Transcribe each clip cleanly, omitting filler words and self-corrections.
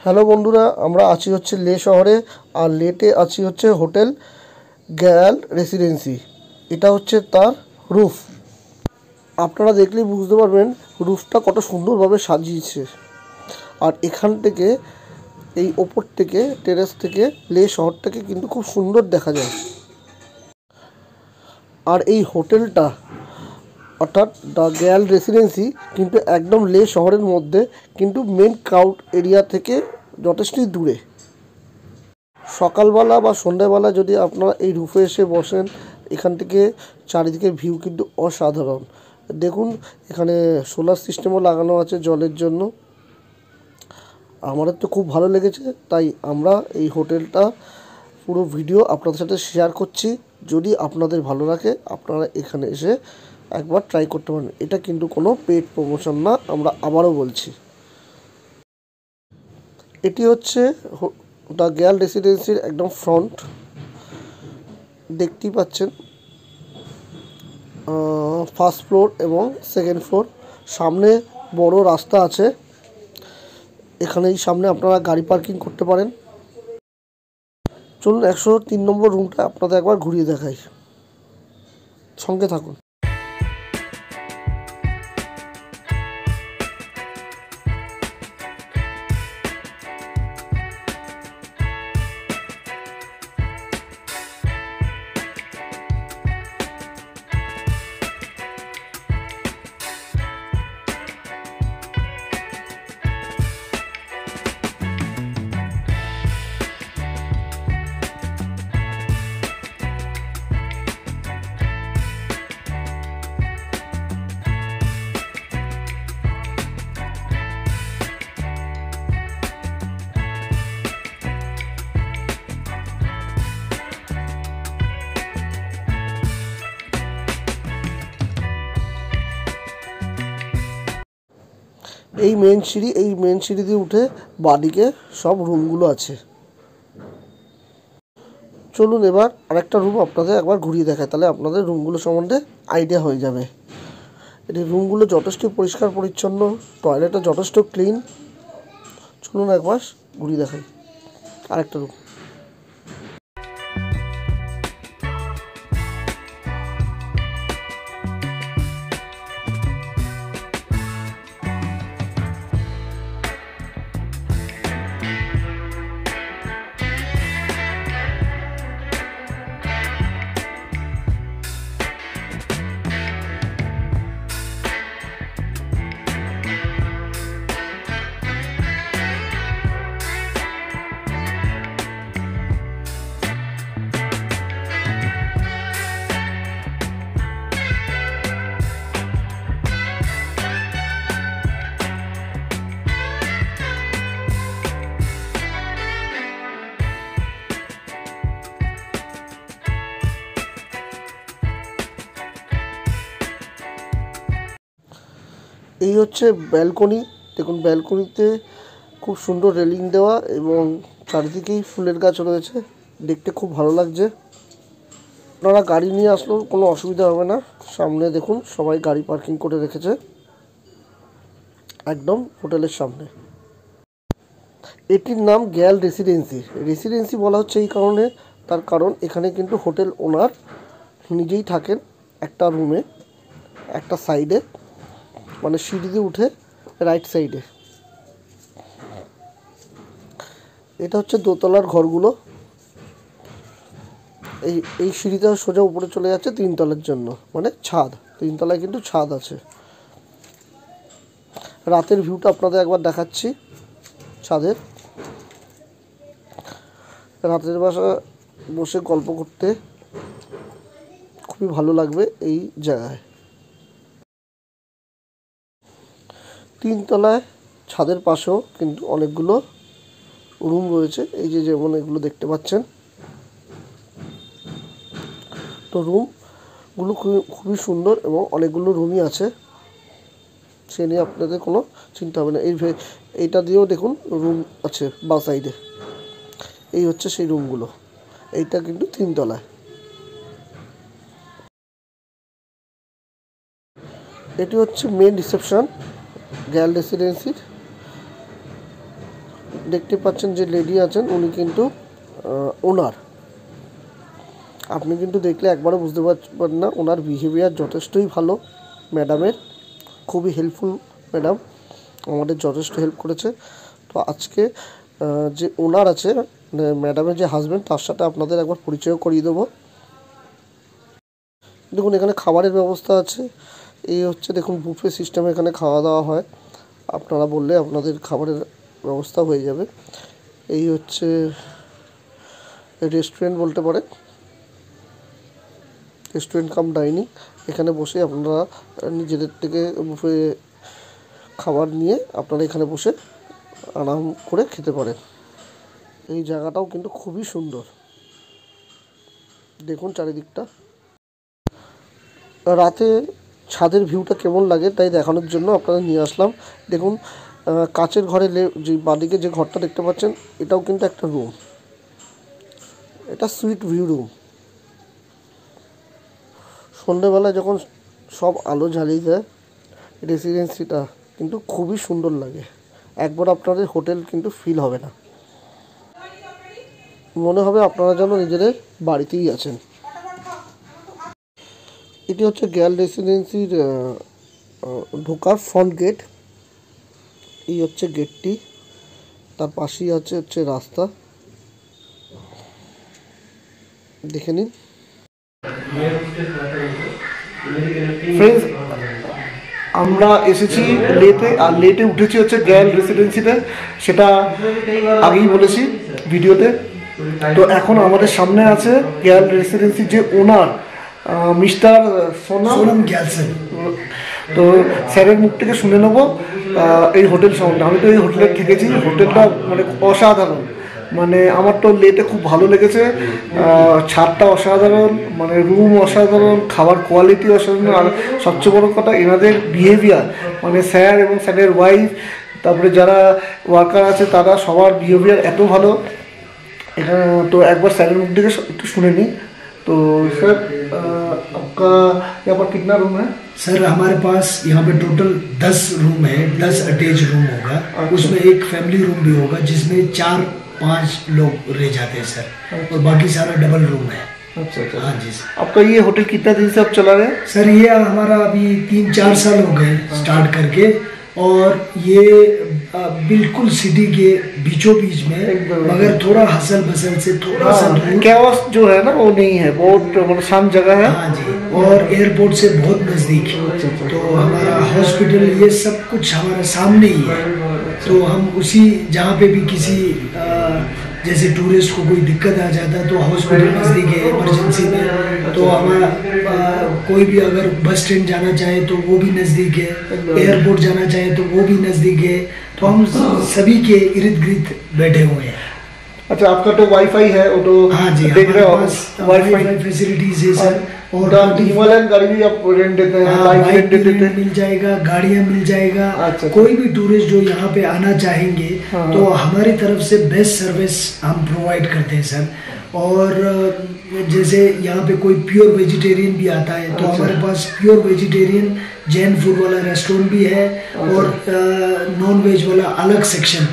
Hello বন্ধুরা, আমরা আছি হচ্ছে লে শহরে। আর লেতে আছি হচ্ছে হোটেল গ্যাল রেসিডেন্সি। এটা হচ্ছে তার রুফ। আপনারা দেখলেই বুঝতে পারবেন রুফটা কত সুন্দরভাবে সাজিয়েছে। আর এখান থেকে, এই ওপর থেকে, টেরেস থেকে লে শহরটাকে কিন্তু খুব সুন্দর দেখা যায়। আর এই হোটেলটা অর্থাৎ দ্য গ্যাল রেসিডেন্সি কিন্তু একদম লে শহরের মধ্যে, কিন্তু মেন ক্রাউড এরিয়া থেকে যথেষ্টই দূরে। সকালবেলা বা সন্ধ্যাবেলা যদি আপনারা এই রুফে এসে বসেন, এখান থেকে চারিদিকের ভিউ কিন্তু অসাধারণ। দেখুন, এখানে সোলার সিস্টেমও লাগানো আছে জলের জন্য। আমাদের তো খুব ভালো লেগেছে, তাই আমরা এই হোটেলটা পুরো ভিডিও আপনাদের সাথে শেয়ার করছি। যদি আপনাদের ভালো লাগে, আপনারা এখানে এসে একবার ট্রাই করতে পারেন। এটা কিন্তু কোনো পেড প্রমোশন না, আমরা আবারও বলছি। এটি হচ্ছে দ্য গ্যাল রেসিডেন্সির একদম ফ্রন্ট। দেখতেই পাচ্ছেন ফার্স্ট ফ্লোর এবং সেকেন্ড ফ্লোর। সামনে বড় রাস্তা আছে, এখানেই সামনে আপনারা গাড়ি পার্কিং করতে পারেন। চলুন 103 নম্বর রুমটা আপনাদের একবার ঘুরিয়ে দেখাই, সঙ্গে থাকুন। এই মেন সিঁড়ি দিয়ে উঠে বাঁদিকে সব রুমগুলো আছে। চলুন এবার আরেকটা রুম আপনাদের একবার ঘুরিয়ে দেখায়, তাহলে আপনাদের রুমগুলো সম্বন্ধে আইডিয়া হয়ে যাবে। এই রুমগুলো যথেষ্ট পরিষ্কার পরিচ্ছন্ন, টয়লেটও যথেষ্ট ক্লিন। চলুন একবার ঘুরিয়ে দেখাই আরেকটা রুম। এই হচ্ছে ব্যালকনি। দেখুন, ব্যালকনিতে খুব সুন্দর রেলিং দেওয়া এবং চারিদিকেই ফুলের গাছ রয়েছে, দেখতে খুব ভালো লাগছে। আপনারা গাড়ি নিয়ে আসলেও কোনো অসুবিধা হবে না। সামনে দেখুন সবাই গাড়ি পার্কিং করে রেখেছে একদম হোটেলের সামনে। এটির নাম গ্যাল রেসিডেন্সি বলা হচ্ছে এই কারণে, তার কারণ এখানে কিন্তু হোটেল ওনার নিজেই থাকেন একটা রুমে, একটা সাইডে, মানে সিঁড়ি দিয়ে উঠে রাইট সাইডে। এটা হচ্ছে দোতলার ঘরগুলো। এই সিঁড়িটা সোজা উপরে চলে যাচ্ছে 3 তলার জন্য, মানে ছাদ। 3 তলায় কিন্তু ছাদ আছে। রাতের ভিউটা আপনাদের একবার দেখাচ্ছি ছাদের। রাতের বাসা বসে গল্প করতে খুবই ভালো লাগবে এই জায়গায়। 3 তলায় ছাদের পাশেও কিন্তু অনেকগুলো রুম রয়েছে, এই যে যেমন এগুলো দেখতে পাচ্ছেন। তো রুমগুলো খুবই সুন্দর এবং অনেকগুলো রুমই আছে, সে নিয়ে আপনাদের কোনো চিন্তা হবে না। এইটা দিয়েও দেখুন রুম আছে বাঁ সাইডে। এই হচ্ছে সেই রুমগুলো। এইটা কিন্তু 3 তলায়। এটি হচ্ছে মেন রিসেপশন গ্যাল রেসিডেন্সির। দেখতে পাচ্ছেন যে লেডি আছেন উনি কিন্তু ওনার, আপনি কিন্তু দেখলে একবারও বুঝতে পারবেন না। ওনার বিহেভিয়ার যথেষ্টই ভালো, ম্যাডামের খুবই হেল্পফুল। ম্যাডাম আমাদের যথেষ্ট হেল্প করেছে। তো আজকে যে ওনার আছে ম্যাডামের যে হাজব্যান্ড, তার সাথে আপনাদের একবার পরিচয় করিয়ে দেবো। দেখুন এখানে খাবারের ব্যবস্থা আছে, এই হচ্ছে দেখুন বুফে সিস্টেমে এখানে খাওয়া দাওয়া হয়, আপনারা বললে আপনাদের খাবারের ব্যবস্থা হয়ে যাবে। এই হচ্ছে রেস্টুরেন্ট বলতে পারে, রেস্টুরেন্ট কাম ডাইনিং। এখানে বসে আপনারা নিজেদের থেকে বুফে খাবার নিয়ে আপনারা এখানে বসে আরাম করে খেতে পারেন। এই জায়গাটাও কিন্তু খুবই সুন্দর, দেখুন চারিদিকটা। রাতে ছাদের ভিউটা কেমন লাগে তাই দেখানোর জন্য আপনারা নিয়ে আসলাম। দেখুন কাচের ঘরে যে বাঁদিকে যে ঘরটা দেখতে পাচ্ছেন, এটাও কিন্তু একটা রুম, এটা সুইট ভিউ রুম। সন্ধ্যেবেলায় যখন সব আলো জ্বালিয়ে দেয়, রেসিডেন্সিটা কিন্তু খুবই সুন্দর লাগে। একবার আপনাদের হোটেল কিন্তু ফিল হবে না, মনে হবে আপনারা যেন নিজেদের বাড়িতেই আছেন। এটি হচ্ছে গ্যাল রেসিডেন্সির ঢোকার ফ্রন্ট গেট। এই হচ্ছে গেটটি, তার পাশেই হচ্ছে রাস্তা, দেখে নিন। ফ্রেন্ডস আমরা এসেছি লেতে, আর লেতে উঠেছি হচ্ছে গ্যাল রেসিডেন্সিতে, সেটা আগেই বলেছি ভিডিওতে। তো এখন আমাদের সামনে আছে গ্যাল রেসিডেন্সির যে ওনার মিস্টার সোনাম গ্যালসেন। তো স্যারের মুখ থেকে শুনে নেবো এই হোটেল সম্বন্ধে। আমি তো এই হোটেলে থেকেছি, হোটেলটা মানে অসাধারণ, মানে আমার তো লেতে খুব ভালো লেগেছে। ছাদটা অসাধারণ, মানে রুম অসাধারণ, খাবার কোয়ালিটি অসাধারণ, আর সবচেয়ে বড় কথা এনাদের বিহেভিয়ার, মানে স্যার এবং স্যারের ওয়াইফ, তারপরে যারা ওয়ার্কার আছে তারা সবার বিহেভিয়ার এত ভালো। तो एक बार सैलरी मुख के एकटू सुने नहीं। तो सर आपका यहाँ पर कितना रूम है? सर हमारे पास यहाँ पे टोटल 10 रूम है, 10 अटैच रूम होगा। अच्छा। उसमें एक फैमिली रूम भी होगा जिसमें 4-5 लोग रह जाते हैं सर। अच्छा। और बाकी सारा डबल रूम है। अच्छा अच्छा। हाँ जी सर। आपका ये होटल कितना दिन से आप चला रहे हैं? सर ये हमारा अभी 3-4 साल हो गए स्टार्ट करके, और ये बिल्कुल सिटी के बीचों बीच में, मगर थोड़ा हसल बसल से थोड़ा सा दूर। कैओस जो है ना वो नहीं है, बहुत शांत जगह है। हाँ जी, और एयरपोर्ट से बहुत नज़दीक। तो हमारा हॉस्पिटल ये सब कुछ हमारे सामने ही है। तो हम उसी जहाँ पे भी किसी जैसे टूरिस्ट को कोई दिक्कत आ जाता है तो हॉस्पिटल नज़दीक है, इमरजेंसी में तो हमारा कोई भी अगर बस स्टैंड जाना चाहे तो वो भी नज़दीक है, एयरपोर्ट जाना चाहे तो वो भी नज़दीक है। तो हम सभी के इर्द गिर्द बैठे हुए हैं। अच्छा, आपका तो वाईफाई है वो तो? हाँ जी, देख रहे हो वाईफाई फैसिलिटीज है सर। और हिमालयन गाड़ी भी आप रेंट देते हैं? बाइक मिल जाएगा, गाड़ियाँ मिल जाएगा। अच्छा, कोई भी टूरिस्ट जो यहाँ पे आना चाहेंगे तो हमारी तरफ से बेस्ट सर्विस हम प्रोवाइड करते हैं सर। और जैसे यहाँ पे कोई प्योर वेजिटेरियन भी आता है तो हमारे पास प्योर वेजिटेरियन जैन फूड वाला रेस्टोरेंट भी है, और नॉन वेज वाला अलग सेक्शन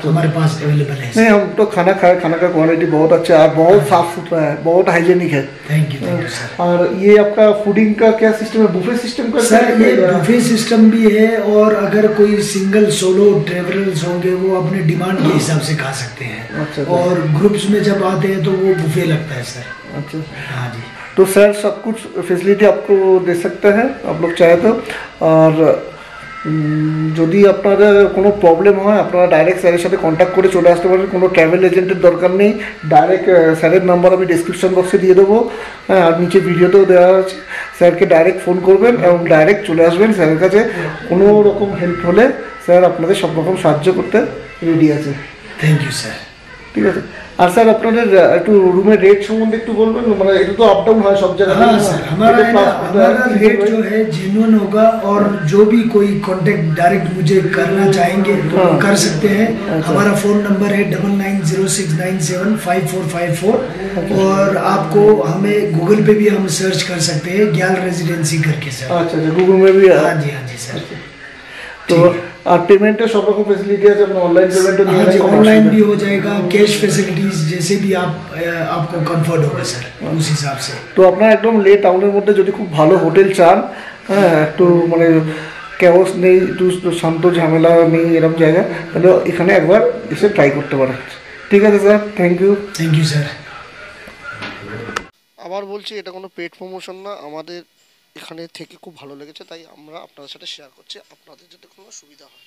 हमारे पास अवेलेबल है। नहीं, हम तो खाना खाए, खाना का क्वालिटी बहुत अच्छा है, बहुत साफ सुथरा है, बहुत हाइजेनिक है। Thank you sir. और ये आपका फूडिंग का क्या सिस्टम है? बुफे सिस्टम का? सर ये बुफे सिस्टम भी है, और अगर कोई सिंगल सोलो ट्रेवलर्स होंगे वो अपने डिमांड के हिसाब से खा सकते हैं। अच्छा। और ग्रुप्स में जब आते हैं तो वो बुफे लगता है सर। अच्छा। हाँ जी। तो सर सब कुछ फैसिलिटी आपको दे सकते हैं आप लोग चाहे तो। और যদি আপনাদের কোনো প্রবলেম হয় আপনারা ডাইরেক্ট স্যারের সাথে কন্ট্যাক্ট করে চলে আসতে পারেন, কোনো ট্রাভেল এজেন্টের দরকার নেই। ডাইরেক্ট স্যারের নাম্বার আমি ডিসক্রিপশন বক্সে দিয়ে দেবো, হ্যাঁ, আর নিচে ভিডিওতেও দেওয়া আছে। স্যারকে ডাইরেক্ট ফোন করবেন এবং ডাইরেক্ট চলে আসবেন স্যারের কাছে। কোনো রকম হেল্প হলে স্যার আপনাদের সব রকম সাহায্য করতে রেডি আছে। Thank you sir. ঠিক আছে। আর স্যার আপনাদের একটু রুমের রেট সম্বন্ধে একটু বলবেন, মানে এটা তো আপ डाउन হয় সব জায়গায়। हाँ सर, हमारा रेट जो है जेन्युइन होगा, और जो भी कोई कांटेक्ट डायरेक्ट मुझे करना चाहेंगे तो कर सकते हैं। हमारा फ़ोन नंबर है 9906975454, और आपको हमें गूगल पे भी हम सर्च कर सकते हैं ग्याल रेजिडेंसी करके सर। अच्छा, गूगल में भी? हाँ जी, हाँ जी सर। तो আর পেমেন্টের সব রকম ফেসিলিটি আছে, আপনি অনলাइन পেমেন্টও নিয়ে हाँ जी, নেন, ऑनलाइन भी हो जाएगा, कैश फैसिलिटीज जैसे भी आप आपको कंफर्ट होगा सर उस हिसाब से। তো আপনারা একদম লে টাউনের মধ্যে যদি খুব ভালো হোটেল চান, হ্যাঁ একটু মানে ক্যাওস নেই, একটু শান্ত ঝামেলা নেই এরকম জায়গা, তাহলে এখানে একবার এসে ট্রাই করতে পারেন। ঠিক আছে sir, thank you. Thank you sir. আবার বলছি, এটা কোনো পেড প্রমোশন না, আমাদের এখানে থেকে খুব ভালো লেগেছে তাই আমরা আপনাদের সাথে শেয়ার করছি, আপনাদের যাতে কোনো সুবিধা হয়।